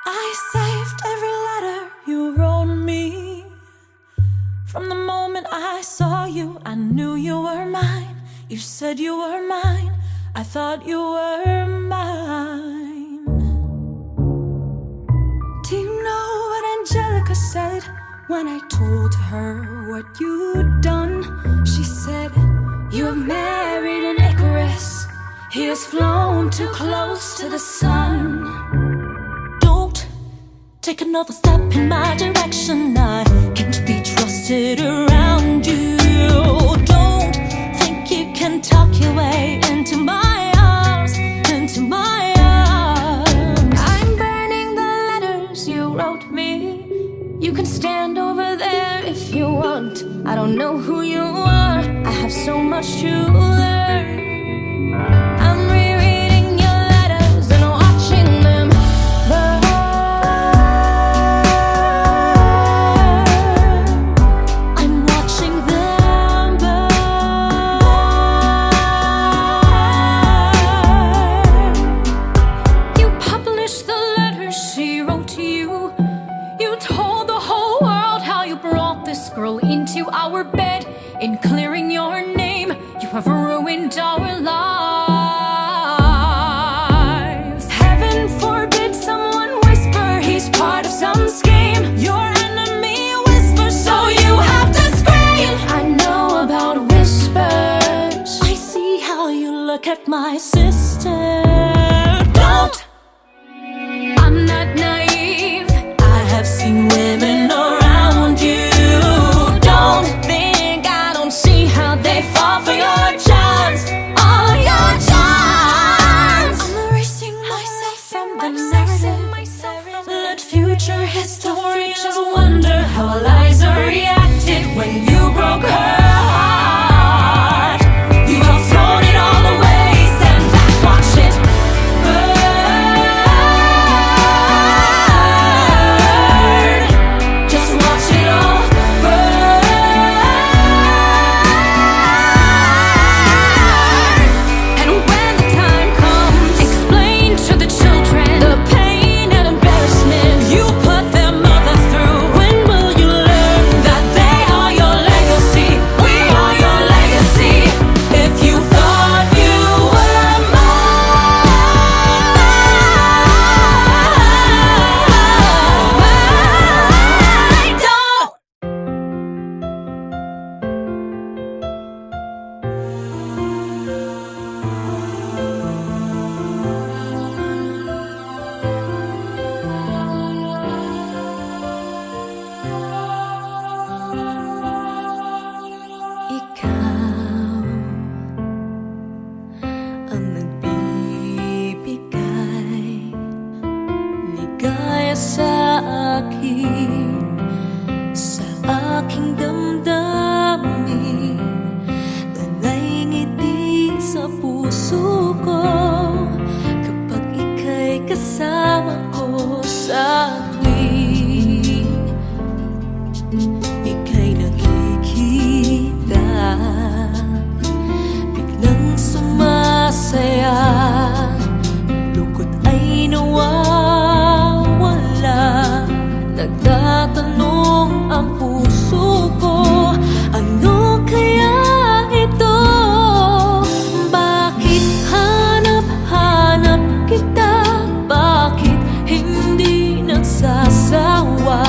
I saved every letter you wrote me. From the moment I saw you, I knew you were mine. You said you were mine, I thought you were mine. Do you know what Angelica said when I told her what you'd done? She said, you have married an Icarus. He has flown too close to the sun. Don't take another step in my direction. I can't be trusted around you. Don't think you can talk your way into my arms, into my arms. I'm burning the letters you wrote me. You can stand over there if you want. I don't know who you are, I have so much to learn. I'm rereading your letters and watching them burn. I'm watching them burn. You published the letters she wrote to you. You told the whole world how you brought this girl into our bed. In clearing your name, you have ruined our lives. Heaven forbid someone whisper he's part of some scheme. Your enemy whispers, so you have to scream. I know about whispers. I see how you look at my sister. Don't! I'm not naive. I have seen women around you. Don't think I don't see how they fall for your charms. All your charms. I'm erasing myself from the narrative. Let future historians wonder how Eliza reacted when you broke her heart. You have thrown it all away. Stand back, watch it burn. Just watch it all burn. And when the time comes, explain to the children the pain and embarrassment you put their mother through. When will you learn that they are your legacy? We are your legacy. If you thought you were mine, don't. Ikaw ang nagbibigay ligaya sa akin, sa aking damdamin. Dalay ngiti sa puso ko kapag ika'y kasama ko sa tuwing ika'y nakikita. Biglang sumasaya, lungkot ay nawawala. Nagtatanong ang puso ko, ano kaya ito? Bakit hanap-hanap kita? Bakit hindi nagsasawa?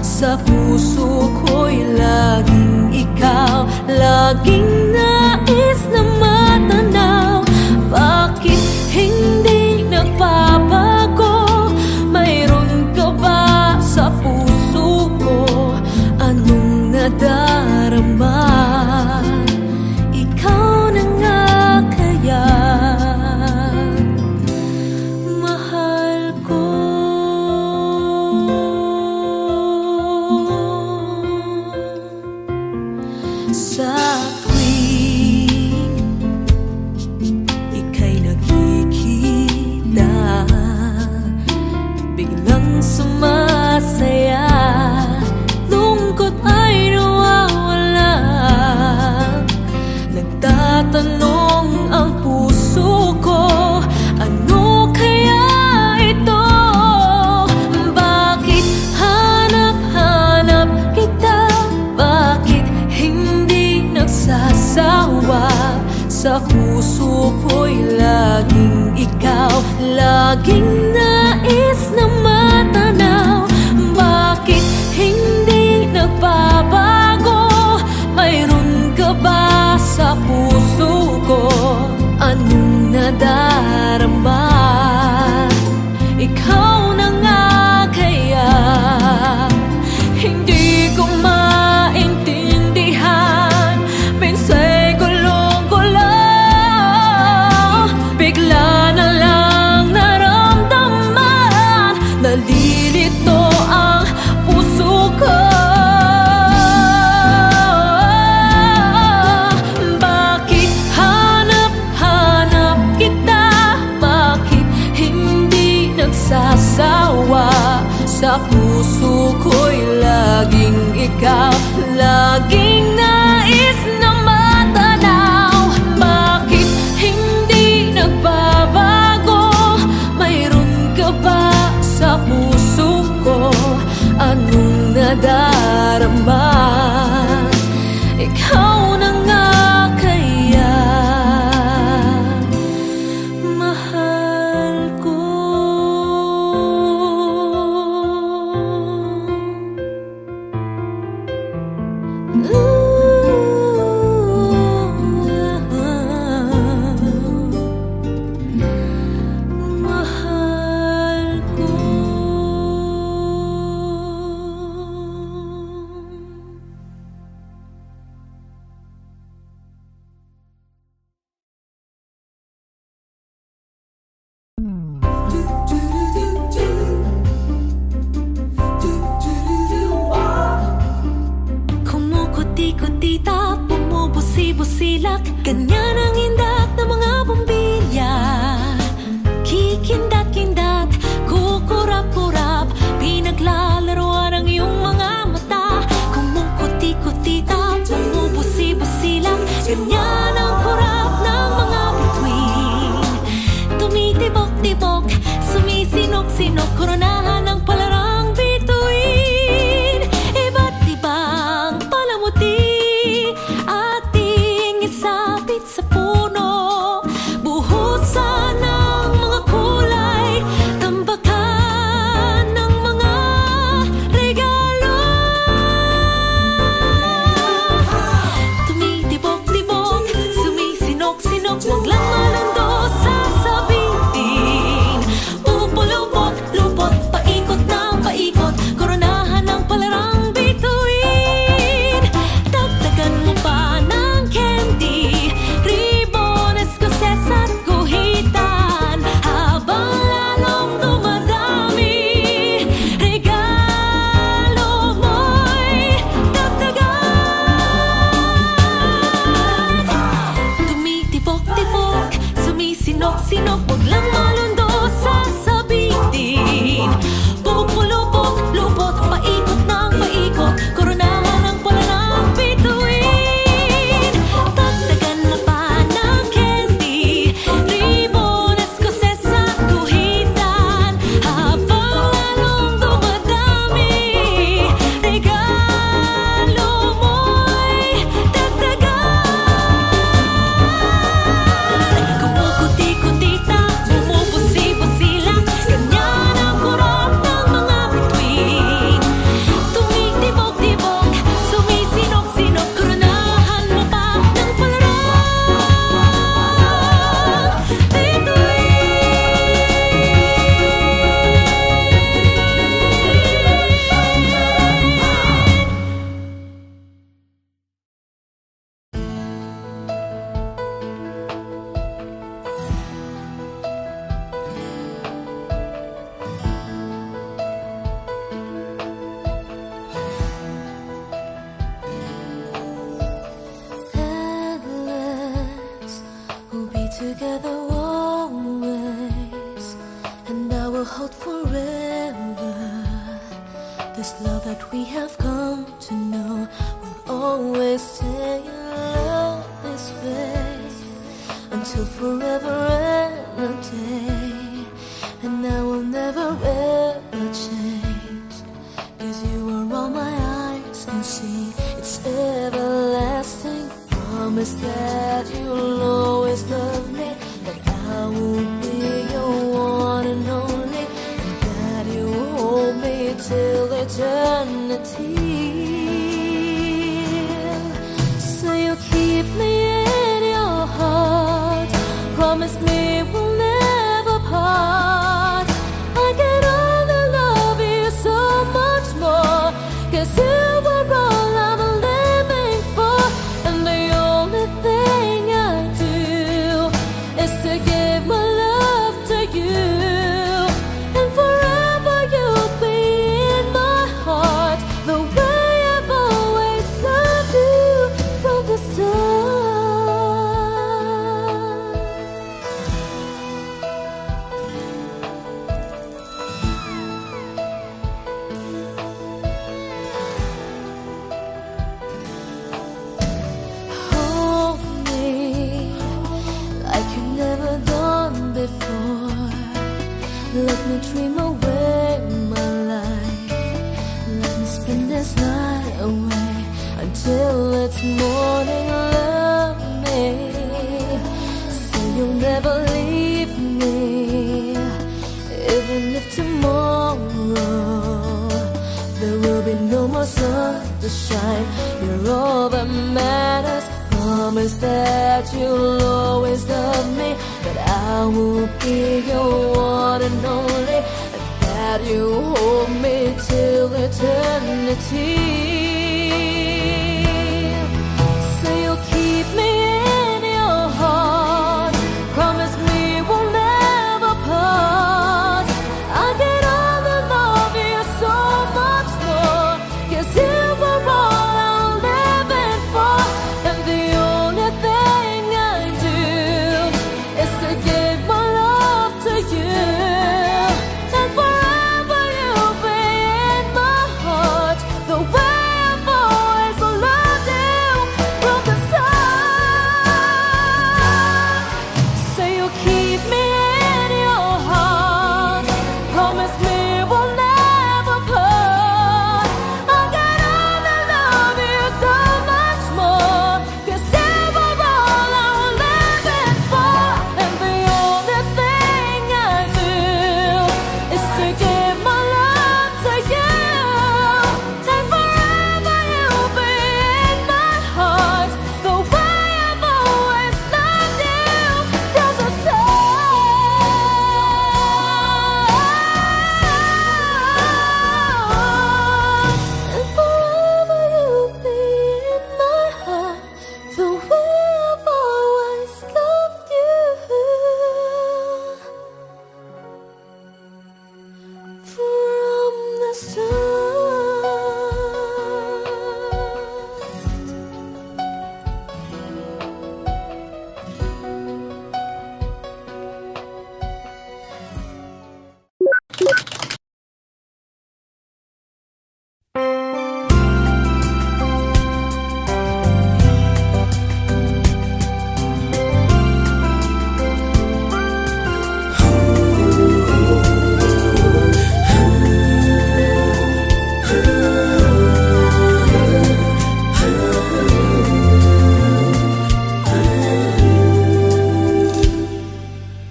Sa puso ko'y laging ikaw, laging nais na matanaw. Bakit hindi nagbabago? Mayroon ka ba sa puso ko? Anong nadarama? Ikaw na nga kaya mahal ko. Sa tuwing laging nais na matanaw. Bakit hindi nagbabago? Mayroon ka ba sa puso ko? Anong nadarama? Ikaw na nga kaya? Hindi ko maintindihan. Minsa'y gulong-gulang, bigla na lang naramdaman. Nalilito ang puso ko. Bakit hanap-hanap kita? Bakit hindi nagsasawa? Sa puso ko'y laging ikaw, laging nais na matanaw. Bakit hindi nagbabago? Mayroon ka ba sa puso ko? Anong nadarama? Ikaw na nga kaya? Mahal ko. Mahal ko. Kumukuti-kutita, bumubusi-busilak, ganyan ang indak ng mga bombilya. Kikindat-kindat, kukurap-kurap, pinaglalaroan ang iyong mga mata. Kumukuti-kutita, bumubusi-busilak, ganyan ang kurap ng mga bituin. Tumitibok-tibok, sumisinok-sinok, koronahan ng palarang bituin. Iba't ibang palamuti ating isapit sa puno. Buhusan ng mga kulay, tambakan ng mga regalo. Tumitibok-tibok, sumisinok-sinok, wag lang malundo sasabitin. Pupulupot-lupot, paikot ng paikot, koronahan ng palarang bituin. Dagdagan mo pa ng candy, ribbon, escocés at guhitan, habang lalong dumadami. Regalo mo'y dagdagan. Tumitibok-tibok, sumisinok-sinok, wag lang malundo sasabitin. Pupulupot-lupot, paikot ng paikot, koronahan ng palarang bituin. Dagdagan mo pa ng candy, ribbon, escocés at guhitan, habang lalong dumadami. Regalo mo'y dagdagan. Kumukuti-kutita, bumubusi-busila, ganyan ang kurap ng mga bituin. Tumitibok-tibok, sumisinok-sinok, koronahan mo pa ng palarang bituin. Endless, we'll be together always, and I will hold forever. This love that we have come to know will always stay in love this way, until forever and a day. And I will never ever change, 'cause you are all my eyes can see. It's everlasting. Promise that you'll always love me, that I will be your one and till eternity. So you keep me in your heart, promise me we'll never part. I can only love you so much more, 'cause you were all I'm living for. And the only thing I do is to give my love to you. And forever you'll be in my heart, the way I've always loved you from the start. Hold me like you never done before. Let me dream away my life. Let me spend this night away until it's morning. Love me so you'll never leave me, even if tomorrow there will be no more sun to shine. You're all that matters. Promise that you'll always love me, that I will be your one and only, and that you hold me till eternity. So you'll keep me in your heart, promise me we'll never part. I can only love you so much more, 'cause you were all I'm living for. And the only thing I do is to give my love to you. And forever you'll be in my heart, the way I've always loved you from the start. So you keep me in your heart, promise me we'll never part. I can only love you so much more, 'cause you were all I'm living for. And the only thing I do is to give my love to you. And forever you'll be in my heart, the way I've always loved you from the start. And forever you'll be in my heart, the way I've always loved you from the start.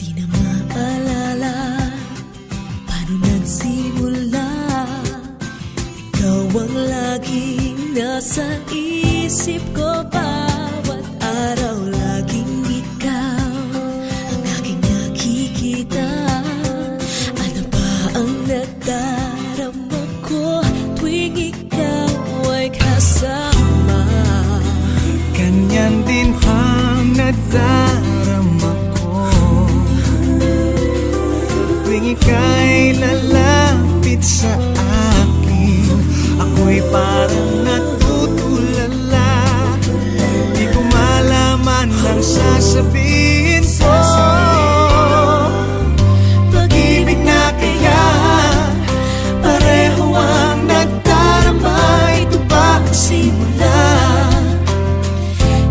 Di na maalala paano nagsimula. Ikaw ang laging nasa isip ko, bawat araw laging ikaw ang aking nakikita. Ano ba ang nadarama ko tuwing ikaw ay kasama? Ganyan din ang nadarama ko tuwing ika'y lalapit sa akin. Ako'y parang natutulala, di ko malaman ang sasabihin ko. Pag-ibig na kaya pareho ang nadarama. Ito ba ang simula?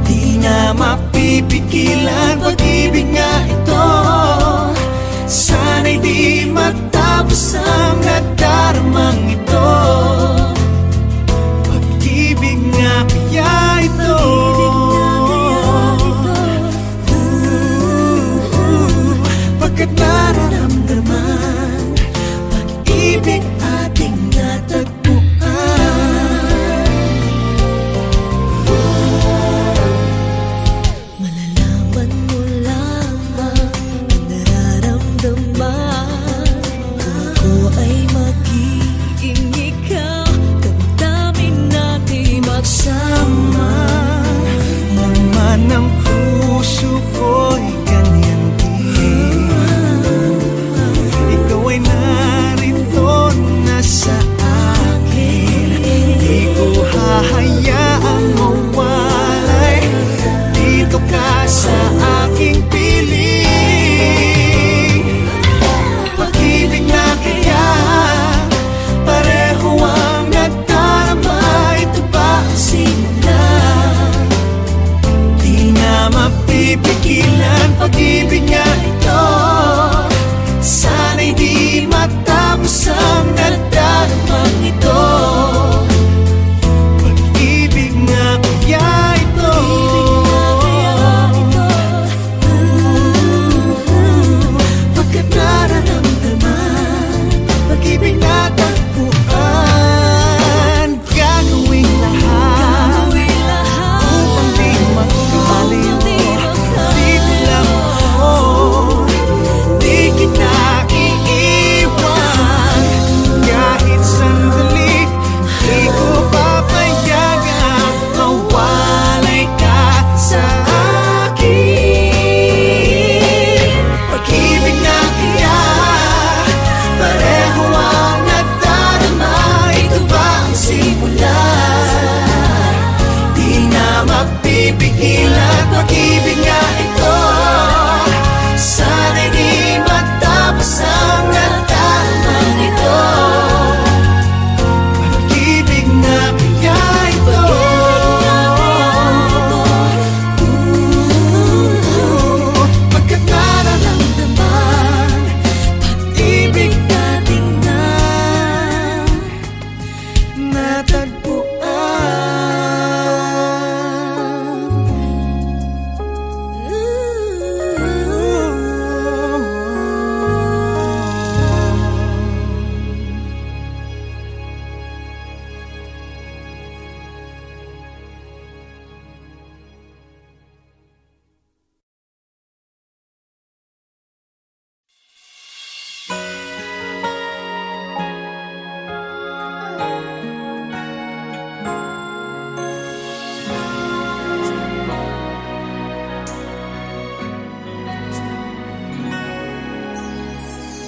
Di na mapipigilan pag-ibig nga ito. Sana'y di matapos ang nadaramang ito. Pag-ibig nga kaya ito.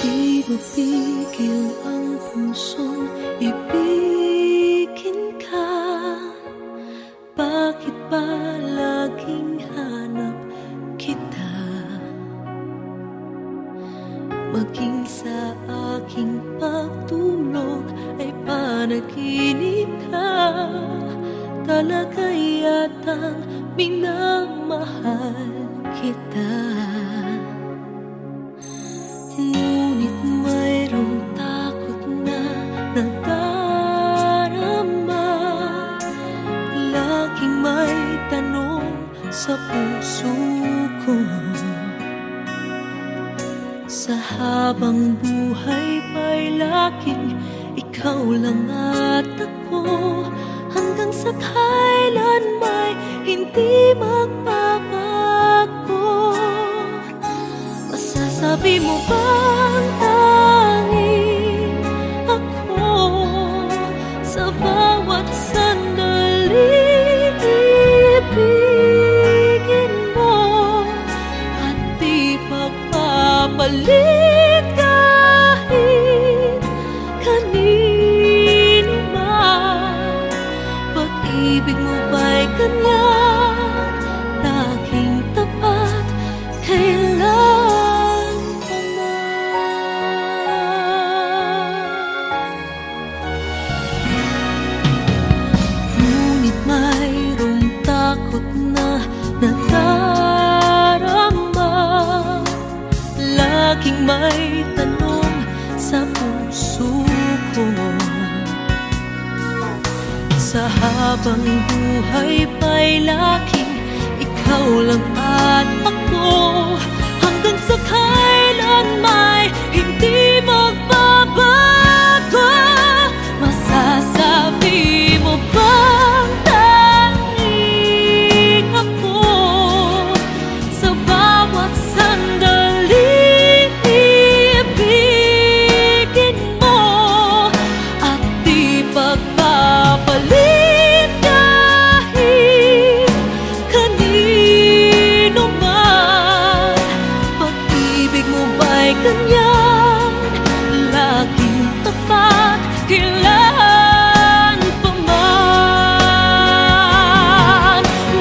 Di mapigil ang pusong ibigin ka. Bakit ba laging hanap kita? Maging sa aking pagtulog ay panaginip ka. Talaga yatang minamahal kita. Ngunit mayroong takot na nadarama. Laging may tanong sa puso ko. Sa habang buhay pa'y laging ikaw lang at ako. Hanggang sa kailan may hindi magbabago. Masasabi mo bang tanging ako sa bawat sandali ibigin mo at di pagpapalit kahit kanino man? Pag-ibig mo ba'y ganyan, laging tapat kailan pa man? Ngunit mayroong takot na nadarama. Laging may tanong sa puso ko. Sa habang buhay pa'y laging ikaw lang at ako. Hanggang sa kailan may hindi magbabago. Masasabi mo bang tanging ako sa bawat sandali ibigin mo at di pagpapalit kahit kanino man? Pag-ibig mo ba'y ganyan, laging tapat kailan pa man?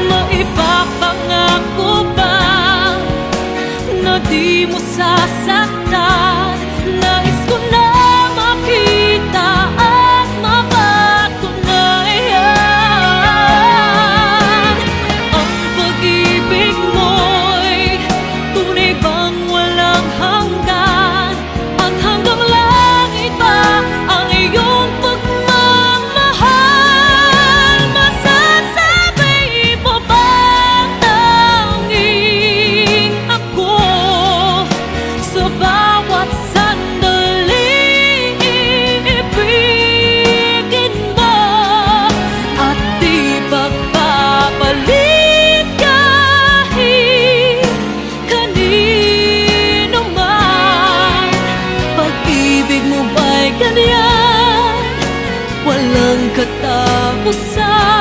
Maipapangako ba na di mo sasaktan? Nais ko na makita at mapatunayan. Ang pag-ibig mo'y tunay bang walang hanggan? At hanggang langit ba ang iyong pagmamahal? Masasabi mo bang tanging ako sa bawat sandali ibigin mo at di pagpapalit kahit kanino man? Pag-ibig mo ba'y ganyan, walang katapusan?